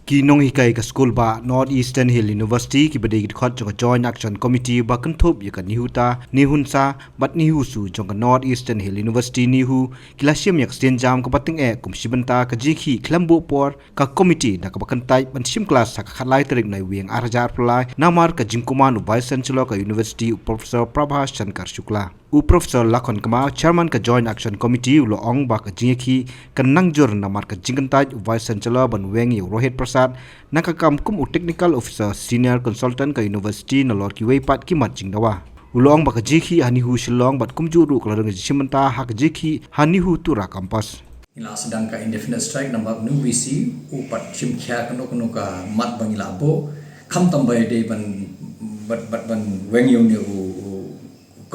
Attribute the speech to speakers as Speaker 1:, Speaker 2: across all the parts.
Speaker 1: ki nong hikai ka school ba North Eastern Hill University ki bade khot jong joint action committee ba kan thop ye ka nihuta nihunsa bat nihu su jong North Eastern Hill University nihu kilasiam yak sten jam ka pating e kum sibanta ka jikhi khlambo por ka committee na ka bakan tai ban sim class ka khalai tarik nai weng arjar plai namar ka jingkuman vice chancellor ka university professor Prabhas Shankar Shukla Professor Lakhon Kama chairman ka joint action committee ulo ong ba ka jingki kan nangjur namar ka jingkantai vice chancellor ban weng ye Rohit Prasad nakakam kum technical officer senior consultant ka university na lor ki weipat ki mat jingdawa ulo ong ba ka jikhi hanihu shillong bat kumjuru kala reng jimanta hak jikhi hanihu tura campus
Speaker 2: ila sedang ka indefinite strike number nu vc upat chimkhya kano ka mat bangila bo kham tambay de ban weng yong ne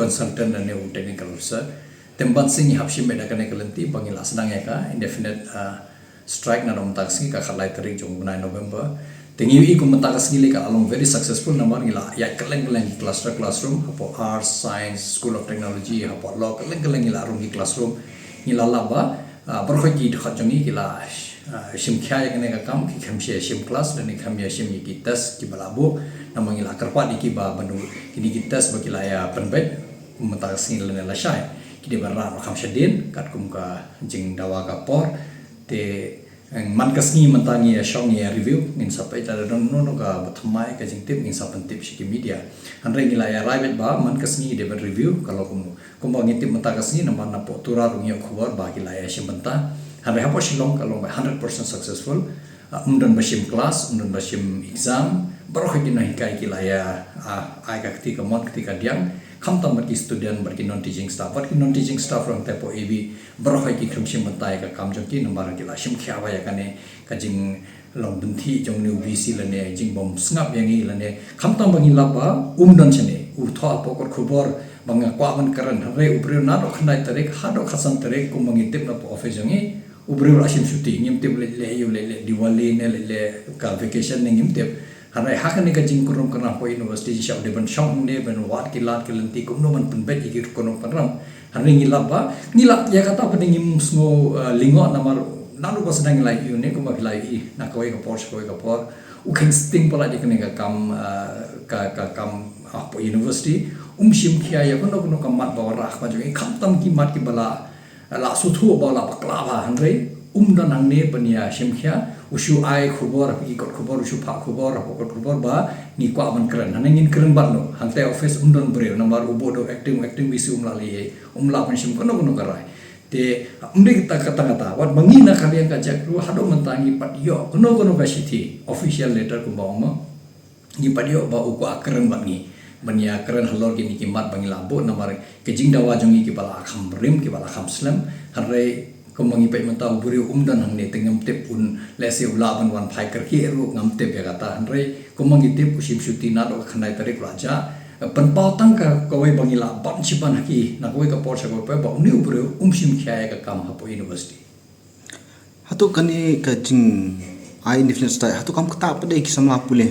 Speaker 2: consultant dan technical officer tempat sini hapsi meda kene kelenti bangila sedang ya ka indefinite strike na dom taksi ka khalai tarik jong 9 November tengi i kum taksi le ka along very successful namar ngila ya keleng classroom hapo arts science school of technology hapo law keleng ngila room di classroom ngila laba berkhoi ki khajongi ngila shimkhya ya kene ka kam ki khamshe shim class dan khamya shim ki tas ki balabo namang ngila karpa di ki ba bandu kini ki tas bakila ya penbet mataksi lene la shai kide barra kham shadin kat kum ka jing dawa ka por te man kasni mantangi ya shong ya review ngin sapai ta don no ka bathmai ka jing tip ngin sapan tip shiki media hanre ngila ya raibet ba man kasni de review kalau kum ba ngitip mata kasni na man na po tura rung ya khobor ba kila ya shimanta hanre hapo shilong kalau 100% successful umdan bashim class umdan bashim exam baru kena hikai kila ya ai ka ketika mon ketika diang kham tam ki student bar ki non teaching staff rong tepo ab baru ki khimshim bantai ka kam jong ki number kila shim khya ba ya kane ka jing long bunthi jong new vc lane jing bom snap yangi lane kham tam bangi laba umdan chene u tho pokor khubor banga kwa man karan re ubre na ro khnai tarek hado khasan tarek kum bangi tip na po office jangi ubre ashim shuti ngim tip le diwali ne le ka vacation ngim tip Harai hakan ni kajing kurung kerana po university siap depan shong ne ben wat kilat kelenti kum no man penbet ikir kurung peram harai ngilap ba ngilap ya kata apa ngim sngo lingo namar nalu pas sedang ngilai yu ne kum ba ngilai nak koi ka por uken sting pala di kene ka kam po university shim khia ya kono kam mat ba rak ba jong kam tam ki mat ki bala la su thu ba la pakla ba harai dan ang ne pania shim khia usu ai khubor ki kot khubor usu pha khubor kot khubor ba ni kwa man kran hanengin kran bat no hante office dan bre number ubodo acting visu umlali umla pensim kono karai te umde kita kata wat mangina kalian ka jakru hado mentangi pat yo kono ka sithi official letter ku bawma ni pat yo ba uku akran bat ni bania kran halor ki nikimat bangila bo number ke jingdawa jongi ki bala kham rim ki bala kham slam hare kumangi pai mata uburi dan hang ne tengam tip un lese ulaban wan phai kar ki ru ngam tip ya kata hanre kumangi tip usim shuti na do khanai tarik raja pan pau tang ka kawai bangila ban chipan haki na kawai ka por sa ko pa ba uni uburi sim khya ka kam hapo university
Speaker 1: hatu kani ka jing ai indefinite stay hatu kam kata pa dei ki sama pule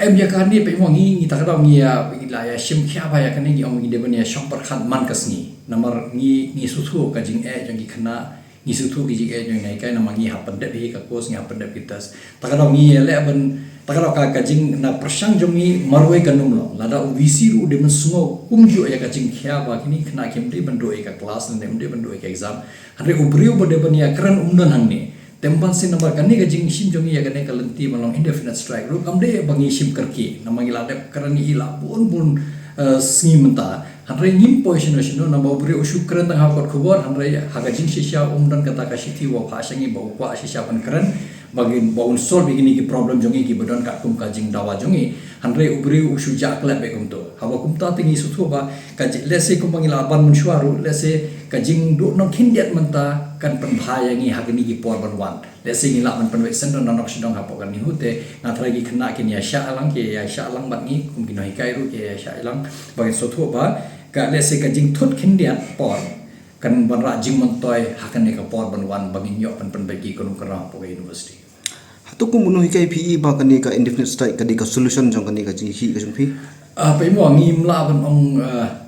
Speaker 2: em ya kani pe mo ngi ta ka ngi ya la ya sim khya ba ya kani ngi om ngi de bania shop par khat man kasni namar ngi su thu ka jing e jang ki khana ngi su thu ki jing e jang nai kai namang ngi ha pandap hi ka kos ngi ha pandap kitas ta ka ngi le ban ta ka jing na prasang jong ngi marwai kanum lo lada vc ru de man sungo kumju ya ka jing khya ba kini khana kimri bando e ka class ne de bando e ka exam hare ubriu bode bania kran umdan hang ni tempan sin number kani ka jing sim jong ya kane kalenti malong indefinite strike ru kamde bangi sim karki namang ila de karani ila bun sngi menta hanre ngim position no na bobri usuk kran tang hakot khobor hanre haga jing shisha dan kata ka sithi wa phasangi bau kwa shisha pan kran bagin baun solve begini ki problem jongi ki bodon ka kum ka jing dawa jongi hanre ubri usu ja klap be kum to hawa kum ta tingi su thu ba ka lese kum bangila ban munshwaru lese ka jing do no khindiat menta kan pan bhayangi hagini ki por ban wan lese ngila man pan wek sendon nok sidong hapo kan ni hute na thragi khna kin ya sha alang ke ya sha alang bat ni kum kinoi kai ru ke ya sha alang bagin su thu ba ka lese ka jing thut khindiat por kan ban ra jing montoy hakan ne ka por ban wan bagin yo pan bagi kunum kara po university
Speaker 1: hatu ku muno hikai PE ba kani ka indefinite strike kani ka solution jong kani ka jing hi ka jong phi
Speaker 2: pe mo ngi mla ban ong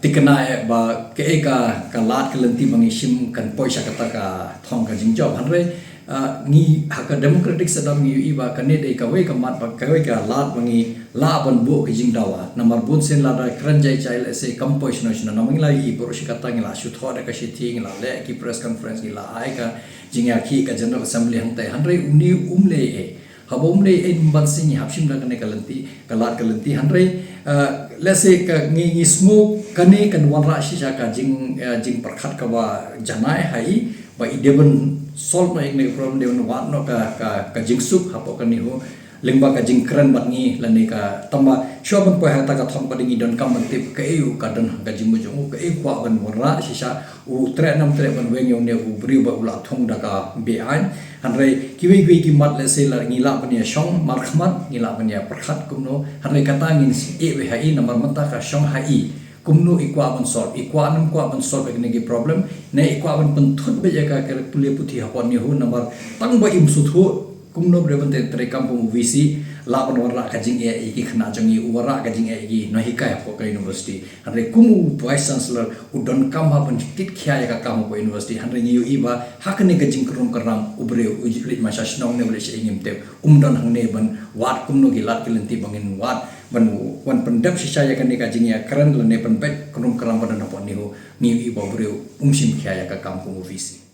Speaker 2: tikna ba ke ka lat kelenti bangi sim kan poisa kata ka thong ka jing job hanre ngi haka democratic sedam ngi iba kane dei ka we ka mat ba ka we ka lat bangi la ban bo ki jing dawa namar bun sen la da kran jai chai le se composition na namang la i boro shikata ngi la shu tho da ka shi thi ngi la le ki press conference ngi la ai ka jingya ki ka general assembly hang tai hanrei uni umle e habom le en ban sing hapshim la kane kalanti kalat kalanti hanrei let's say ka ngi smoke kane kan wan ra shi ka jing perkhat ka ba janai hai ba ideban solve ma ekne problem dewan wat no ka jing sup hapo kan ni ho lengba ka jing kran bat ngi lani ka tamba shoban po ha ta ka thom pa dingi don kam tip ka eu ka don ka jing mo jong ka eu kwa ban wara sisa u tre nam tre ban weng yong ne u bri ba ula thong da ka be an hanre kiwi ki mat le se la ngi la ban ya shong mar khmat ngi la ban ya prakhat kumno hanre kata ngin e we ha i namar mata ka shong ha i kumno ikwa ban solve ikwa nam kwa ban solve ekne ki problem ne ikwa ban penthut be ka pule puthi hapon ni hu namar tang ba im su thu kumno breban te tre kampung visi la ban wara ka jing e ki khna jangi wara ka jing e ki no hikai po ka university hanre kumu vice chancellor udon kam ha ban tit khya ka kam po university hanre ni iba hakne ka jing krum karam ubre ujli ma shashnong ne ule shingim te umdon hangne ban wat kumno gi lat kilenti bangin wat ban wan pendap sisa ya kan ka jing ya kran le ne ban bet krum karam ban na po ni ho ni iba bre umsim khya ka kampung visi